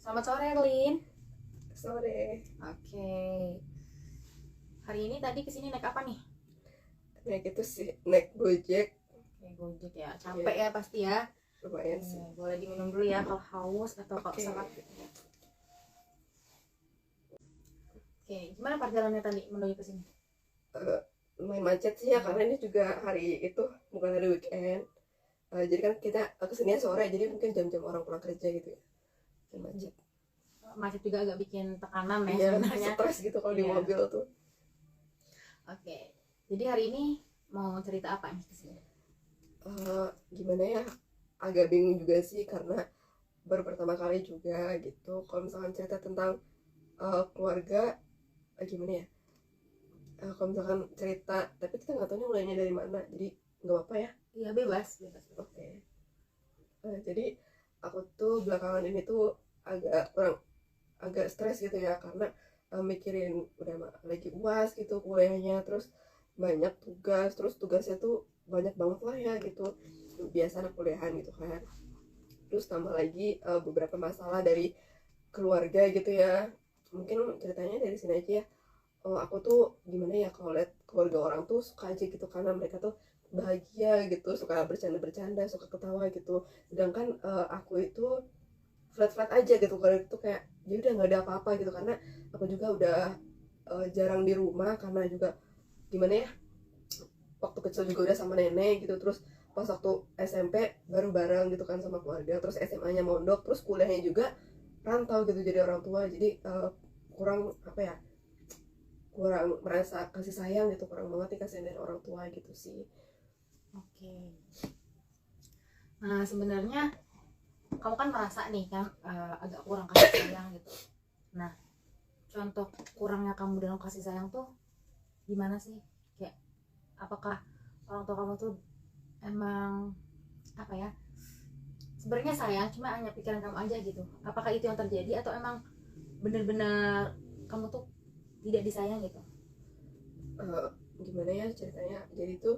Selamat sore, Lin. Sore. Oke. Hari ini tadi kesini naik apa nih? Naik itu sih, naik Gojek. Oke, Gojek ya. Capek ya pasti ya. Lumayan sih. Boleh diminum dulu ya kalau haus atau kalau Oke. serat. Oke, gimana perjalanannya tadi menuju ke sini? Lumayan macet sih ya, karena ini juga hari itu bukan hari weekend. Jadi kan kita kesininya sore, jadi mungkin jam-jam orang pulang kerja gitu ya. Dan macet. Macet juga agak bikin tekanan ya Iya, sebenarnya. stres gitu kalau di Iya. mobil tuh. Oke. Jadi hari ini mau cerita apa nih ke sini? Gimana ya? Agak bingung juga sih karena baru pertama kali juga gitu. Kalau misalkan cerita tentang keluarga, gimana ya? Kalau misalkan cerita, tapi kita nggak tahu nih mulainya dari mana, jadi nggak apa-apa ya. Iya, bebas. Oke. Jadi aku tuh belakangan ini tuh agak stres gitu ya, karena mikirin udah lagi UAS gitu kuliahnya, terus banyak tugas, terus tugasnya tuh banyak banget lah ya gitu, biasa anak kuliahan gitu kan. Terus tambah lagi beberapa masalah dari keluarga gitu ya. Mungkin ceritanya dari sini aja ya. Aku tuh gimana ya, kalau lihat keluarga orang tuh suka aja gitu, karena mereka tuh bahagia gitu, suka bercanda-bercanda, suka ketawa gitu. Sedangkan aku itu flat-flat aja gitu, kalau itu kayak ya udah nggak ada apa-apa gitu, karena aku juga udah jarang di rumah, karena juga gimana ya, waktu kecil juga udah sama nenek gitu, terus pas waktu SMP baru bareng gitu kan sama keluarga, terus SMA-nya mondok, terus kuliahnya juga rantau gitu jadi orang tua, jadi kurang apa ya, kurang merasa kasih sayang gitu, kurang banget dikasih dari orang tua gitu sih. Oke. Nah, sebenarnya kamu kan merasa nih kan agak kurang kasih sayang gitu. Nah, contoh kurangnya kamu dalam kasih sayang tuh gimana sih? Kayak apakah orang tua kamu tuh emang apa ya, sebenarnya sayang cuma hanya pikiran kamu aja gitu? Apakah itu yang terjadi atau emang bener-bener kamu tuh tidak disayang gitu? Gimana ya ceritanya, jadi tuh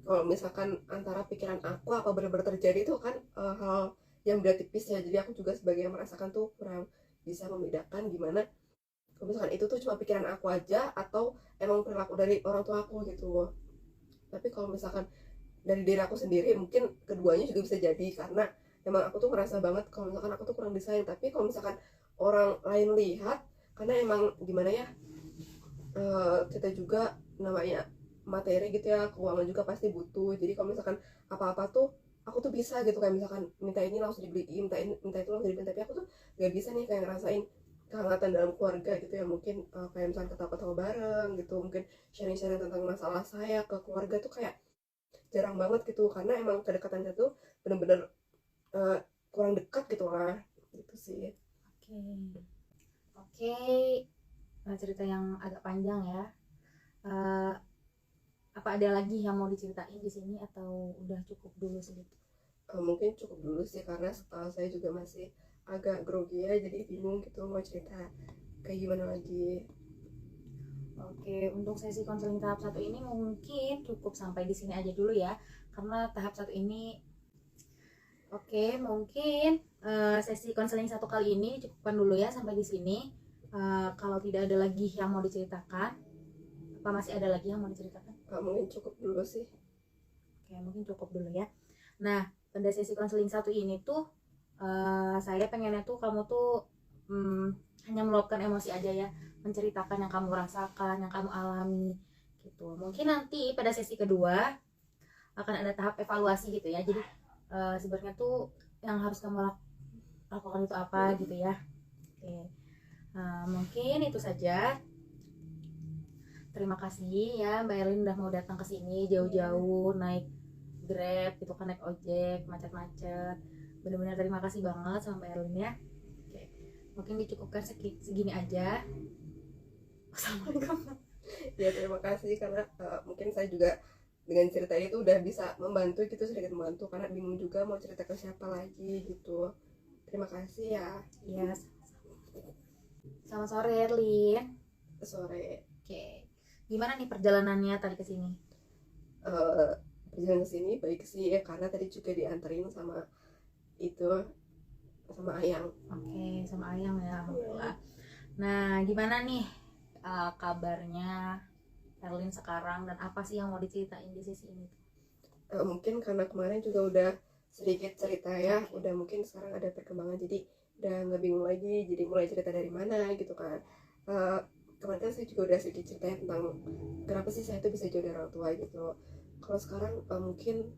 kalau misalkan antara pikiran aku apa benar-benar terjadi itu kan hal yang beda tipis ya, jadi aku juga sebagai yang merasakan tuh kurang bisa membedakan gimana kalau misalkan itu tuh cuma pikiran aku aja atau emang perilaku dari orang tua aku gitu. Tapi kalau misalkan dari diri aku sendiri, mungkin keduanya juga bisa jadi, karena emang aku tuh ngerasa banget kalau misalkan aku tuh kurang disayang. Tapi kalau misalkan orang lain lihat, karena emang gimana ya, kita juga namanya materi gitu ya, keuangan juga pasti butuh, jadi kalau misalkan apa-apa tuh aku tuh bisa gitu, kayak misalkan minta ini langsung dibeliin, minta itu langsung dibeliin. Tapi aku tuh gak bisa nih kayak ngerasain kehangatan dalam keluarga gitu ya, mungkin kayak misalkan ketawa-ketawa bareng gitu, mungkin sharing-sharing tentang masalah saya ke keluarga tuh kayak jarang banget gitu, karena emang kedekatannya tuh bener-bener uh, kurang dekat gitu lah, gitu sih. Oke. Cerita yang agak panjang ya. Eh, apa ada lagi yang mau diceritain di sini atau udah cukup dulu segitu? Mungkin cukup dulu sih, karena saya juga masih agak grogi ya, jadi bingung gitu mau cerita kayak gimana lagi. Oke, untuk sesi konseling tahap 1 ini mungkin cukup sampai di sini aja dulu ya. Karena tahap 1 ini oke, mungkin sesi konseling 1 kali ini cukupkan dulu ya sampai di sini. Kalau tidak ada lagi yang mau diceritakan, apa masih ada lagi yang mau diceritakan? Mungkin cukup dulu sih. Oke, mungkin cukup dulu ya. Nah, pada sesi konseling 1 ini tuh saya pengennya tuh kamu tuh hanya meluapkan emosi aja ya, menceritakan yang kamu rasakan, yang kamu alami gitu. Mungkin nanti pada sesi kedua akan ada tahap evaluasi gitu ya. Jadi sebenarnya tuh yang harus kamu lakukan itu apa gitu ya. Oke. Mungkin itu saja. Terima kasih ya Mbak Erlin udah mau datang ke sini jauh-jauh naik Grab gitu kan, naik ojek macet-macet. Benar-benar terima kasih banget sama Mbak Erlin ya. Oke. Mungkin dicukupkan segini aja. Assalamualaikum. Ya terima kasih, karena mungkin saya juga dengan cerita itu udah bisa membantu gitu, sedikit membantu, karena bingung juga mau cerita ke siapa lagi gitu. Terima kasih ya. Iya. Selamat sore Erlin. Sore. Oke. Gimana nih perjalanannya tadi ke sini? Perjalanan ke sini baik sih ya, karena tadi juga dianterin sama itu sama ayang. Oke, sama ayang ya, alhamdulillah. Nah, gimana nih kabarnya Erlin sekarang dan apa sih yang mau diceritain di sisi ini? Mungkin karena kemarin juga udah sedikit cerita ya, udah mungkin sekarang ada perkembangan, jadi udah nggak bingung lagi, jadi mulai cerita dari mana gitu kan. Kemarin kan saya juga udah sedikit cerita tentang kenapa sih saya itu bisa jauh dari orang tua gitu. Kalau sekarang mungkin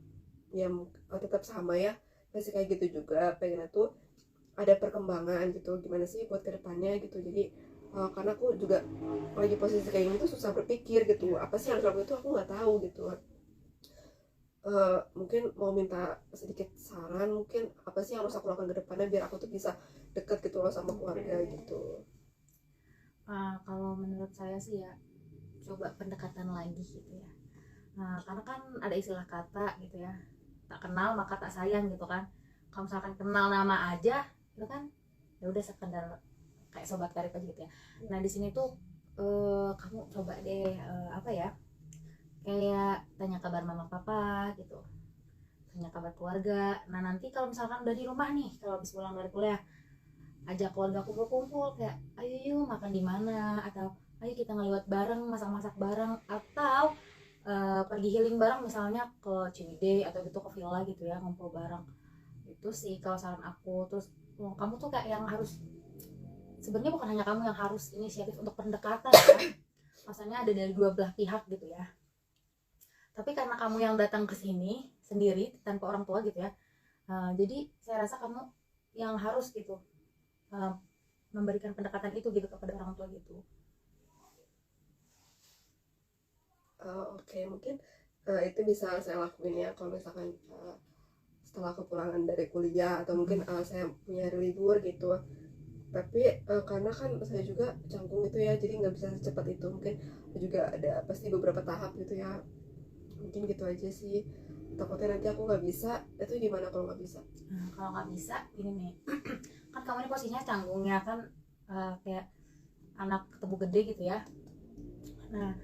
ya tetap sama ya, masih kayak gitu juga, pengen tuh ada perkembangan gitu, gimana sih buat kedepannya gitu. Jadi karena aku juga lagi posisi kayak gini tuh susah berpikir gitu, apa sih yang harus aku itu aku nggak tahu gitu. Mungkin mau minta sedikit saran, mungkin apa sih yang harus aku lakukan ke depannya biar aku tuh bisa deket gitu loh sama keluarga gitu. Kalau menurut saya sih ya coba pendekatan lagi gitu ya. Nah, karena kan ada istilah kata gitu ya, tak kenal maka tak sayang gitu kan. Kalau misalkan kenal nama aja itu kan ya udah sekedar kayak sobat karib aja gitu ya. Nah di sini tuh kamu coba deh apa ya, kayak tanya kabar mama papa gitu, tanya kabar keluarga. Nah nanti kalau misalkan udah di rumah nih, kalau habis pulang dari kuliah, ajak keluarga kumpul-kumpul, kayak ayo yuk makan di mana, atau ayo kita ngeliwat bareng, masak-masak bareng, atau pergi healing bareng misalnya ke Ciwidey atau gitu, ke villa gitu ya, ngumpul bareng. Itu sih kalau saran aku. Terus kamu tuh kayak yang harus, sebenarnya bukan hanya kamu yang harus inisiatif untuk pendekatan ya, rasanya ada dari dua belah pihak gitu ya. Tapi karena kamu yang datang ke sini sendiri tanpa orang tua gitu ya, jadi saya rasa kamu yang harus gitu memberikan pendekatan itu gitu kepada orang tua gitu. Oke, mungkin itu bisa saya lakuin ya kalau misalkan setelah kepulangan dari kuliah atau mungkin saya punya libur gitu. Tapi karena kan saya juga canggung itu ya, jadi nggak bisa secepat itu, mungkin juga ada pasti beberapa tahap gitu ya. Mungkin gitu aja sih, takutnya nanti aku nggak bisa. Itu gimana kalau nggak bisa? Nah, kalau nggak bisa ini nih, kan kamu ini posisinya canggungnya kan kayak anak ketemu gede gitu ya. Nah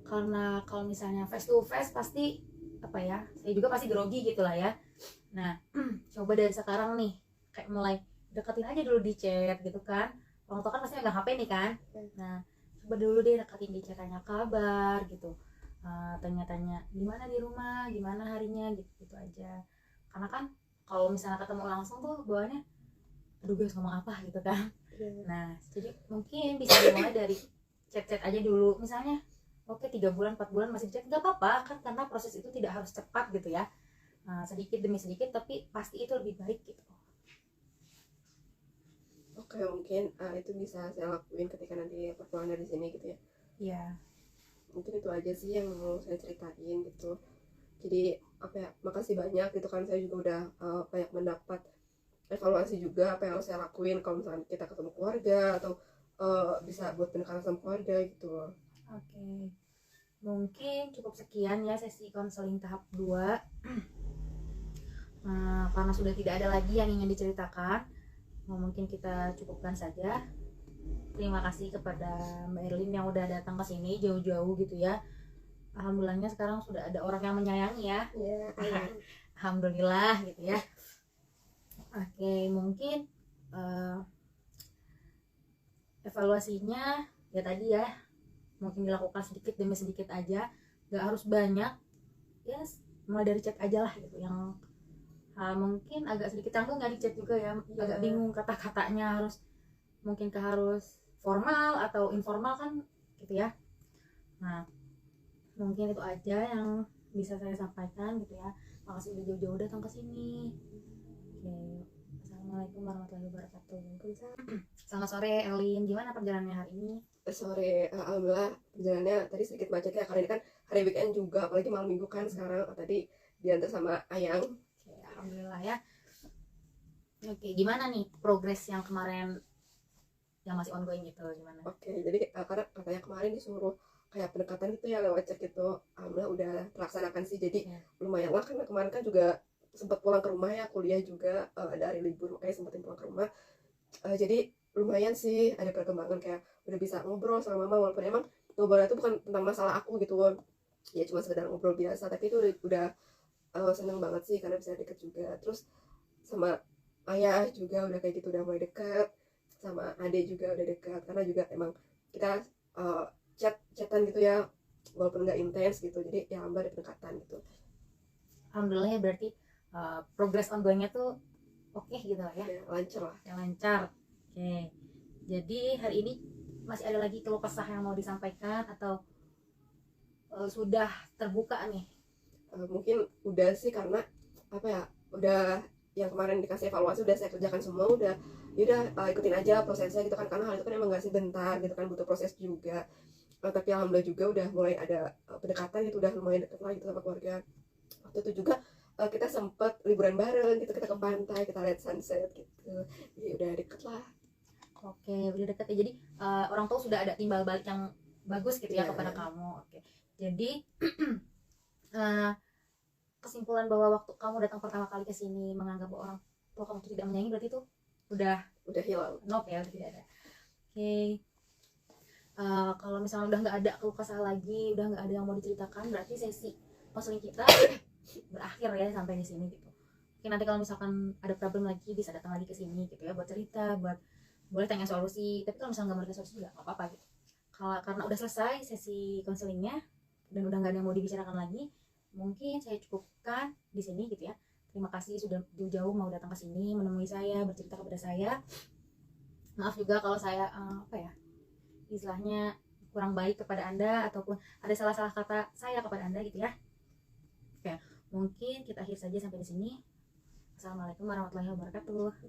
karena kalau misalnya face to face pasti apa ya, saya juga pasti grogi gitu lah ya. Nah coba dari sekarang nih kayak mulai deketin aja dulu di chat gitu kan. Orang tua kan pasti megang HP nih kan. Nah coba dulu deh deketin di chat, tanya kabar gitu. Tanya-tanya gimana di rumah, gimana harinya gitu, gitu aja. Karena kan kalau misalnya ketemu langsung tuh bawaannya aduh guys ngomong apa gitu kan. Nah jadi mungkin bisa dimulai dari chat-chat aja dulu misalnya. Oke 3 bulan 4 bulan masih chat nggak apa-apa kan, karena proses itu tidak harus cepat gitu ya. Sedikit demi sedikit tapi pasti itu lebih baik gitu. Oke, mungkin itu bisa saya lakuin ketika nanti perpulangan dari sini gitu ya. Iya. Mungkin itu aja sih yang mau saya ceritain gitu. Jadi apa ya, makasih banyak gitu kan, saya juga udah banyak mendapat evaluasi juga apa yang harus saya lakuin kalau misalnya kita ketemu keluarga atau bisa buat pendekatan sama keluarga gitu. Oke. Mungkin cukup sekian ya sesi konseling tahap 2. Karena sudah tidak ada lagi yang ingin diceritakan, mungkin kita cukupkan saja. Terima kasih kepada Mbak Erlin yang udah datang ke sini jauh-jauh gitu ya. Alhamdulillahnya sekarang sudah ada orang yang menyayangi ya. Alhamdulillah gitu ya. Oke, mungkin evaluasinya ya tadi ya, mungkin dilakukan sedikit demi sedikit aja, gak harus banyak ya, mulai dari chat aja lah gitu, yang mungkin agak sedikit canggung nggak di chat juga ya, agak bingung kata-katanya harus mungkin harus formal atau informal kan gitu ya. Nah mungkin itu aja yang bisa saya sampaikan gitu ya. Makasih udah jauh-jauh datang ke sini. Oke, assalamualaikum warahmatullahi wabarakatuh. Selamat sore Elin, gimana perjalanannya hari ini? Sore, alhamdulillah perjalanannya tadi sedikit macet ya, karena ini kan hari weekend juga, apalagi malam minggu kan sekarang. Tadi diantar sama ayang. Oke, alhamdulillah ya. Oke, gimana nih progres yang kemarin yang masih ongoing gitu, gimana? Oke, jadi karena katanya kemarin disuruh kayak pendekatan gitu ya lewat chat gitu, alhamdulillah udah terlaksanakan sih. Jadi lumayan lah, karena kemarin kan juga sempat pulang ke rumah ya, kuliah juga ada hari libur, makanya sempetin pulang ke rumah. Jadi lumayan sih ada perkembangan, kayak udah bisa ngobrol sama mama, walaupun emang ngobrolnya itu bukan tentang masalah aku gitu, ya cuma sekedar ngobrol biasa, tapi itu udah seneng banget sih karena bisa deket juga. Terus sama ayah juga udah kayak gitu, udah mulai deket, sama adik juga udah deket, karena juga emang kita chatan gitu ya, walaupun nggak intens gitu, jadi ya alhamdulillah ada pendekatan gitu. Alhamdulillah ya, berarti progress ongoingnya tuh oke gitu lah ya, Ya, lancar lah. yang lancar. Oke, jadi hari ini masih ada lagi keluh kesah yang mau disampaikan atau sudah terbuka nih? Mungkin udah sih, karena apa ya, udah yang kemarin dikasih evaluasi udah saya kerjakan semua, udah yaudah ikutin aja prosesnya gitu kan, karena hal itu kan emang gak sebentar gitu kan, butuh proses juga. Tapi alhamdulillah juga udah mulai ada pendekatan gitu, udah lumayan deket lah gitu sama keluarga. Waktu itu juga kita sempet liburan bareng gitu, kita ke pantai, kita lihat sunset gitu, jadi udah deket lah. Oke, udah deket ya. Jadi orang tua sudah ada timbal balik yang bagus gitu ya Iya. kepada kamu. Oke, jadi eh, kesimpulan bahwa waktu kamu datang pertama kali ke sini menganggap bahwa orang tua kamu tuh tidak menyayangi, berarti itu Udah hilang. nope ya, udah tidak ada. Oke. Kalau misalnya udah nggak ada keluh kesah lagi, udah nggak ada yang mau diceritakan, berarti sesi konseling kita berakhir ya sampai di sini gitu. Oke, nanti kalau misalkan ada problem lagi bisa datang lagi ke sini gitu ya, buat cerita, buat boleh tanya solusi. Tapi kalau misalnya nggak mau dikasih solusi juga nggak apa-apa gitu. Karena udah selesai sesi konselingnya dan udah nggak ada yang mau dibicarakan lagi, mungkin saya cukupkan di sini gitu ya. Terima kasih sudah jauh-jauh mau datang ke sini menemui saya, bercerita kepada saya. Maaf juga kalau saya istilahnya kurang baik kepada Anda ataupun ada salah-salah kata saya kepada Anda gitu ya. Oke, mungkin kita akhir saja sampai di sini. Assalamualaikum warahmatullahi wabarakatuh.